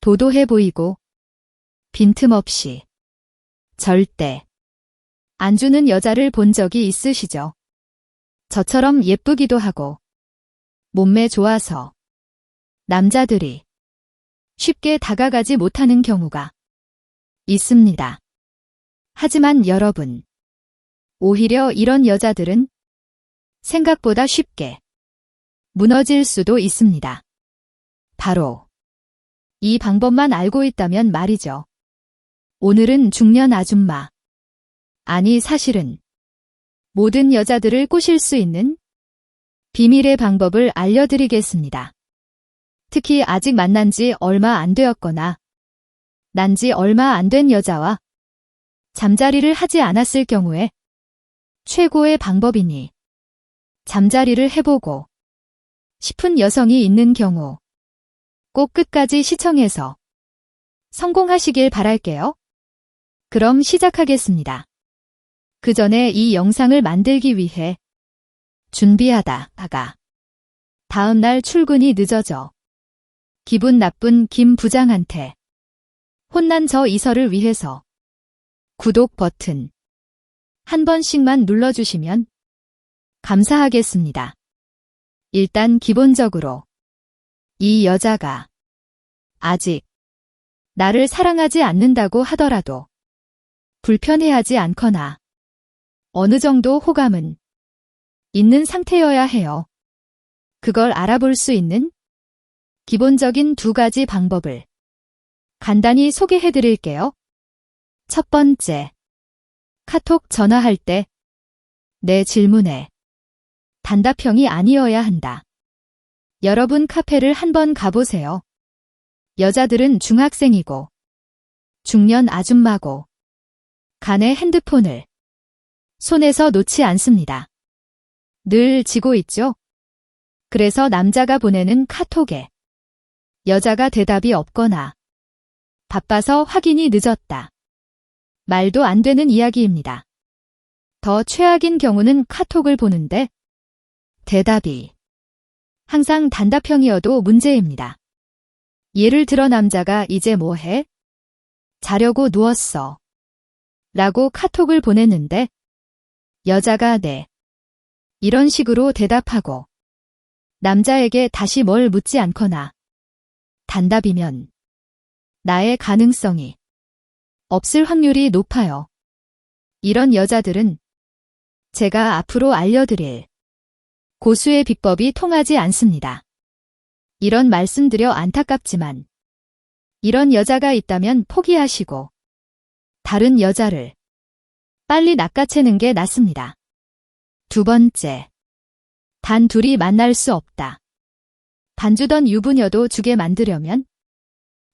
도도해 보이고 빈틈없이 절대 안 주는 여자를 본 적이 있으시죠? 저처럼 예쁘기도 하고 몸매 좋아서 남자들이 쉽게 다가가지 못하는 경우가 있습니다. 하지만 여러분, 오히려 이런 여자들은 생각보다 쉽게 무너질 수도 있습니다. 바로 이 방법만 알고 있다면 말이죠. 오늘은 중년 아줌마, 아니 사실은 모든 여자들을 꼬실 수 있는 비밀의 방법을 알려드리겠습니다. 특히 아직 만난 지 얼마 안 되었거나 난 지 얼마 안 된 여자와 잠자리를 하지 않았을 경우에 최고의 방법이니 잠자리를 해보고 싶은 여성이 있는 경우 꼭 끝까지 시청해서 성공하시길 바랄게요. 그럼 시작하겠습니다. 그 전에 이 영상을 만들기 위해 준비하다가 다음날 출근이 늦어져 기분 나쁜 김 부장한테 혼난 저 이서를 위해서 구독 버튼 한 번씩만 눌러주시면 감사하겠습니다. 일단 기본적으로 이 여자가 아직 나를 사랑하지 않는다고 하더라도 불편해하지 않거나 어느 정도 호감은 있는 상태여야 해요. 그걸 알아볼 수 있는 기본적인 2가지 방법을 간단히 소개해 드릴게요. 첫 번째, 카톡 전화할 때 내 질문에 단답형이 아니어야 한다. 여러분 카페를 한번 가보세요. 여자들은 중학생이고 중년 아줌마고 간에 핸드폰을 손에서 놓지 않습니다. 늘 쥐고 있죠? 그래서 남자가 보내는 카톡에 여자가 대답이 없거나 바빠서 확인이 늦었다. 말도 안 되는 이야기입니다. 더 최악인 경우는 카톡을 보는데 대답이 항상 단답형이어도 문제입니다. 예를 들어 남자가 이제 뭐 해? 자려고 누웠어. 라고 카톡을 보냈는데 여자가 네. 이런 식으로 대답하고 남자에게 다시 뭘 묻지 않거나 단답이면 나의 가능성이 없을 확률이 높아요. 이런 여자들은 제가 앞으로 알려드릴 고수의 비법이 통하지 않습니다. 이런 말씀드려 안타깝지만 이런 여자가 있다면 포기하시고 다른 여자를 빨리 낚아채는 게 낫습니다. 2번째, 단 둘이 만날 수 없다. 반주던 유부녀도 주게 만들려면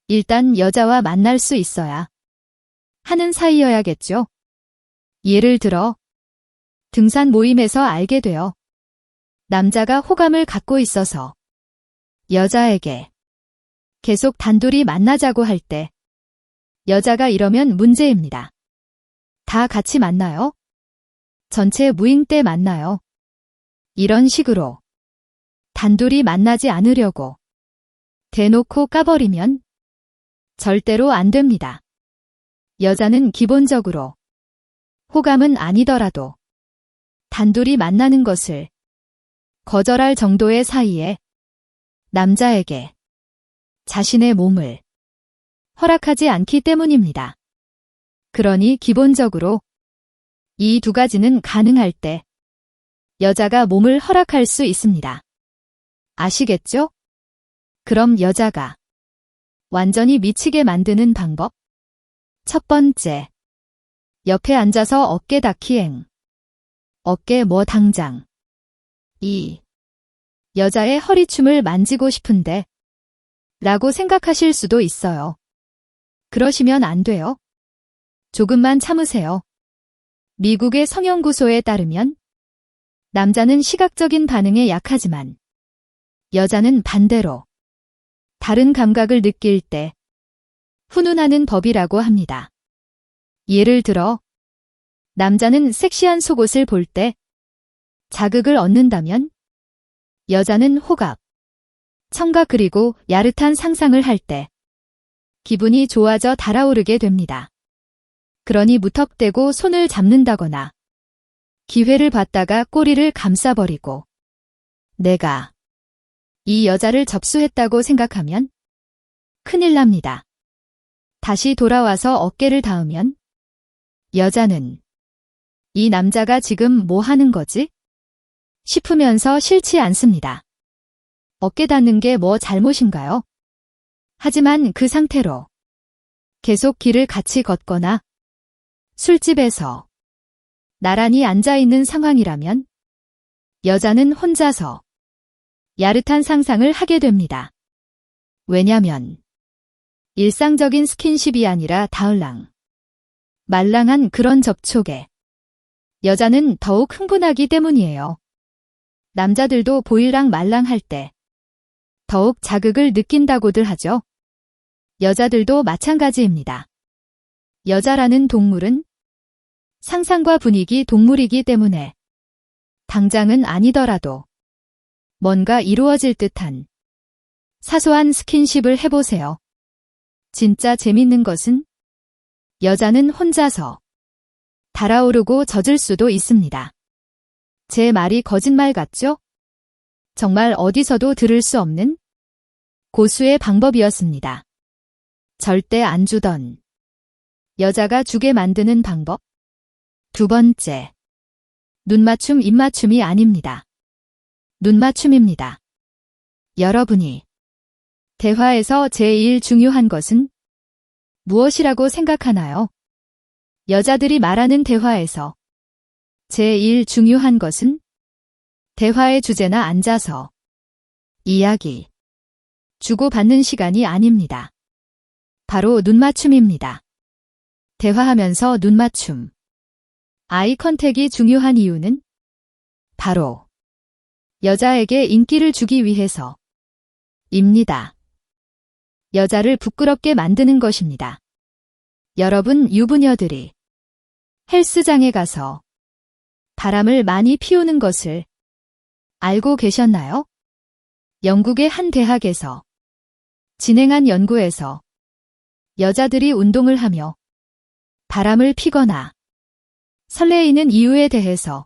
일단 여자와 만날 수 있어야 하는 사이여야겠죠. 예를 들어 등산 모임에서 알게 되어 남자가 호감을 갖고 있어서 여자에게 계속 단둘이 만나자고 할 때 여자가 이러면 문제입니다. 다 같이 만나요? 전체 무인 때 만나요? 이런 식으로 단둘이 만나지 않으려고 대놓고 까버리면 절대로 안 됩니다. 여자는 기본적으로 호감은 아니더라도 단둘이 만나는 것을 거절할 정도의 사이에 남자에게 자신의 몸을 허락하지 않기 때문입니다. 그러니 기본적으로 이 2가지는 가능할 때 여자가 몸을 허락할 수 있습니다. 아시겠죠? 그럼 여자가 완전히 미치게 만드는 방법? 첫 번째, 옆에 앉아서 어깨 닿기행. 어깨 뭐 당장. 2. 여자의 허리춤을 만지고 싶은데 라고 생각하실 수도 있어요. 그러시면 안 돼요. 조금만 참으세요. 미국의 성연구소에 따르면 남자는 시각적인 반응에 약하지만 여자는 반대로 다른 감각을 느낄 때 훈훈하는 법이라고 합니다. 예를 들어 남자는 섹시한 속옷을 볼 때 자극을 얻는다면 여자는 호각, 청각 그리고 야릇한 상상을 할 때 기분이 좋아져 달아오르게 됩니다. 그러니 무턱대고 손을 잡는다거나 기회를 봤다가 꼬리를 감싸버리고 내가 이 여자를 접수했다고 생각하면 큰일 납니다. 다시 돌아와서 어깨를 닿으면 여자는 이 남자가 지금 뭐 하는 거지? 싶으면서 싫지 않습니다. 어깨 닿는 게 뭐 잘못인가요? 하지만 그 상태로 계속 길을 같이 걷거나 술집에서 나란히 앉아있는 상황이라면 여자는 혼자서 야릇한 상상을 하게 됩니다. 왜냐면 일상적인 스킨십이 아니라 다을랑, 말랑한 그런 접촉에 여자는 더욱 흥분하기 때문이에요. 남자들도 보일랑 말랑할 때 더욱 자극을 느낀다고들 하죠. 여자들도 마찬가지입니다. 여자라는 동물은 상상과 분위기 동물이기 때문에 당장은 아니더라도 뭔가 이루어질 듯한 사소한 스킨십을 해보세요. 진짜 재밌는 것은 여자는 혼자서 달아오르고 젖을 수도 있습니다. 제 말이 거짓말 같죠? 정말 어디서도 들을 수 없는 고수의 방법이었습니다. 절대 안 주던 여자가 주게 만드는 방법. 두 번째, 눈맞춤, 입맞춤이 아닙니다. 눈맞춤입니다. 여러분이 대화에서 제일 중요한 것은 무엇이라고 생각하나요? 여자들이 말하는 대화에서 제일 중요한 것은 대화의 주제나 앉아서 이야기, 주고받는 시간이 아닙니다. 바로 눈맞춤입니다. 대화하면서 눈맞춤, 아이 컨택이 중요한 이유는 바로 여자에게 인기를 주기 위해서입니다. 여자를 부끄럽게 만드는 것입니다. 여러분 유부녀들이 헬스장에 가서 바람을 많이 피우는 것을 알고 계셨나요? 영국의 한 대학에서 진행한 연구에서 여자들이 운동을 하며 바람을 피거나 설레이는 이유에 대해서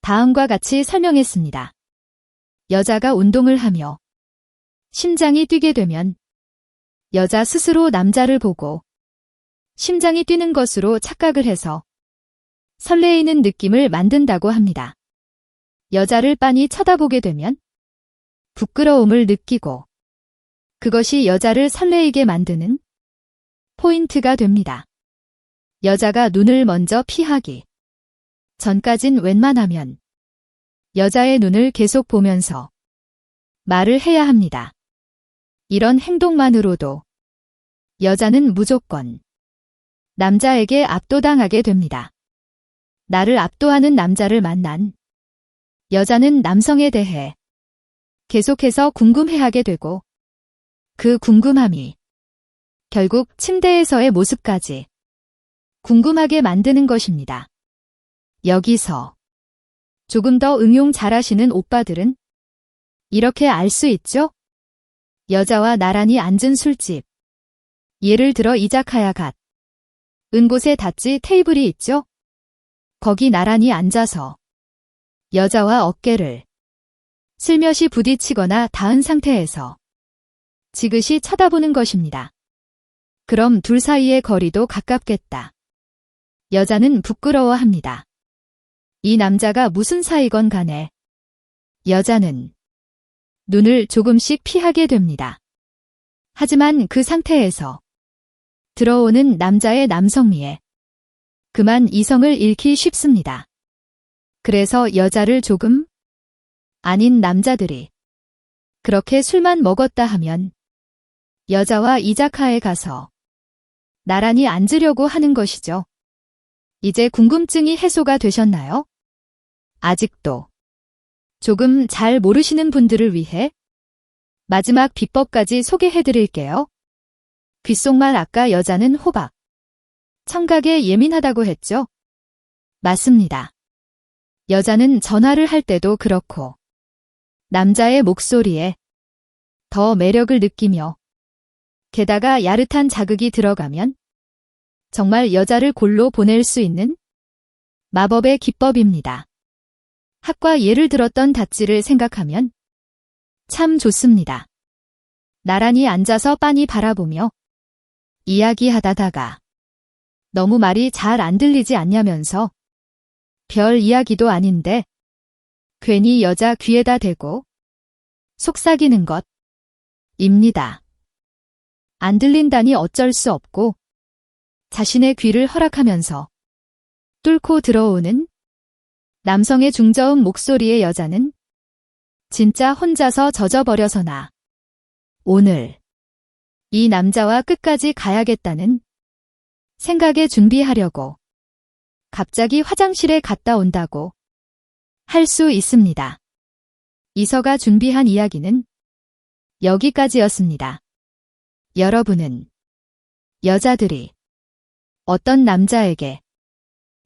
다음과 같이 설명했습니다. 여자가 운동을 하며 심장이 뛰게 되면 여자 스스로 남자를 보고 심장이 뛰는 것으로 착각을 해서 설레이는 느낌을 만든다고 합니다. 여자를 빤히 쳐다보게 되면 부끄러움을 느끼고 그것이 여자를 설레이게 만드는 포인트가 됩니다. 여자가 눈을 먼저 피하기 전까진 웬만하면 여자의 눈을 계속 보면서 말을 해야 합니다. 이런 행동만으로도 여자는 무조건 남자에게 압도당하게 됩니다. 나를 압도하는 남자를 만난 여자는 남성에 대해 계속해서 궁금해하게 되고 그 궁금함이 결국 침대에서의 모습까지 궁금하게 만드는 것입니다. 여기서 조금 더 응용 잘하시는 오빠들은 이렇게 알 수 있죠? 여자와 나란히 앉은 술집. 예를 들어 이자카야 은 곳에 닷지 테이블이 있죠? 거기 나란히 앉아서 여자와 어깨를 슬며시 부딪히거나 닿은 상태에서 지그시 쳐다보는 것입니다. 그럼 둘 사이의 거리도 가깝겠다. 여자는 부끄러워합니다. 이 남자가 무슨 사이건 간에 여자는 눈을 조금씩 피하게 됩니다. 하지만 그 상태에서 들어오는 남자의 남성미에 그만 이성을 잃기 쉽습니다. 그래서 여자를 조금 아닌 남자들이 그렇게 술만 먹었다 하면 여자와 이자카에 가서 나란히 앉으려고 하는 것이죠. 이제 궁금증이 해소가 되셨나요? 아직도 조금 잘 모르시는 분들을 위해 마지막 비법까지 소개해드릴게요. 귓속말 아까 여자는 호박, 청각에 예민하다고 했죠? 맞습니다. 여자는 전화를 할 때도 그렇고 남자의 목소리에 더 매력을 느끼며 게다가 야릇한 자극이 들어가면 정말 여자를 골로 보낼 수 있는 마법의 기법입니다. 학과 예를 들었던 다찌를 생각하면 참 좋습니다. 나란히 앉아서 빤히 바라보며 이야기하다가 너무 말이 잘 안 들리지 않냐면서 별 이야기도 아닌데 괜히 여자 귀에다 대고 속삭이는 것입니다. 안 들린다니 어쩔 수 없고 자신의 귀를 허락하면서 뚫고 들어오는 남성의 중저음 목소리의 여자는 진짜 혼자서 젖어버려서나 오늘 이 남자와 끝까지 가야겠다는 생각에 준비하려고 갑자기 화장실에 갔다 온다고 할 수 있습니다. 이서가 준비한 이야기는 여기까지였습니다. 여러분은 여자들이 어떤 남자에게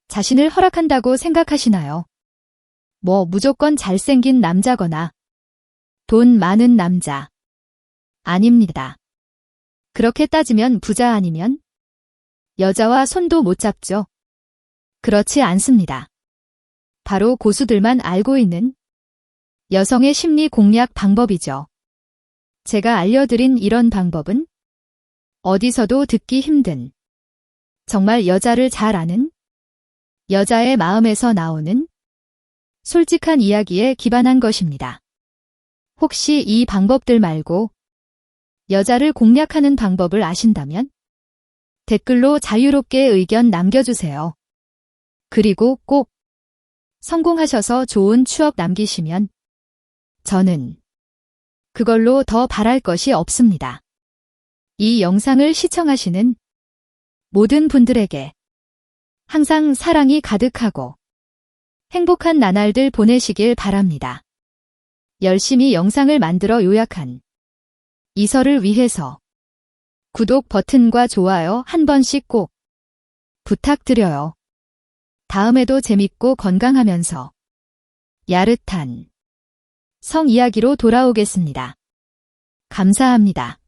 자신을 허락한다고 생각하시나요? 뭐 무조건 잘생긴 남자거나 돈 많은 남자. 아닙니다. 그렇게 따지면 부자 아니면 여자와 손도 못 잡죠. 그렇지 않습니다. 바로 고수들만 알고 있는 여성의 심리 공략 방법이죠. 제가 알려드린 이런 방법은 어디서도 듣기 힘든 정말 여자를 잘 아는 여자의 마음에서 나오는 솔직한 이야기에 기반한 것입니다. 혹시 이 방법들 말고 여자를 공략하는 방법을 아신다면 댓글로 자유롭게 의견 남겨주세요. 그리고 꼭 성공하셔서 좋은 추억 남기시면 저는 그걸로 더 바랄 것이 없습니다. 이 영상을 시청하시는 모든 분들에게 항상 사랑이 가득하고 행복한 나날들 보내시길 바랍니다. 열심히 영상을 만들어 요약한 이서를 위해서 구독 버튼과 좋아요 한 번씩 꼭 부탁드려요. 다음에도 재밌고 건강하면서 야릇한 성 이야기로 돌아오겠습니다. 감사합니다.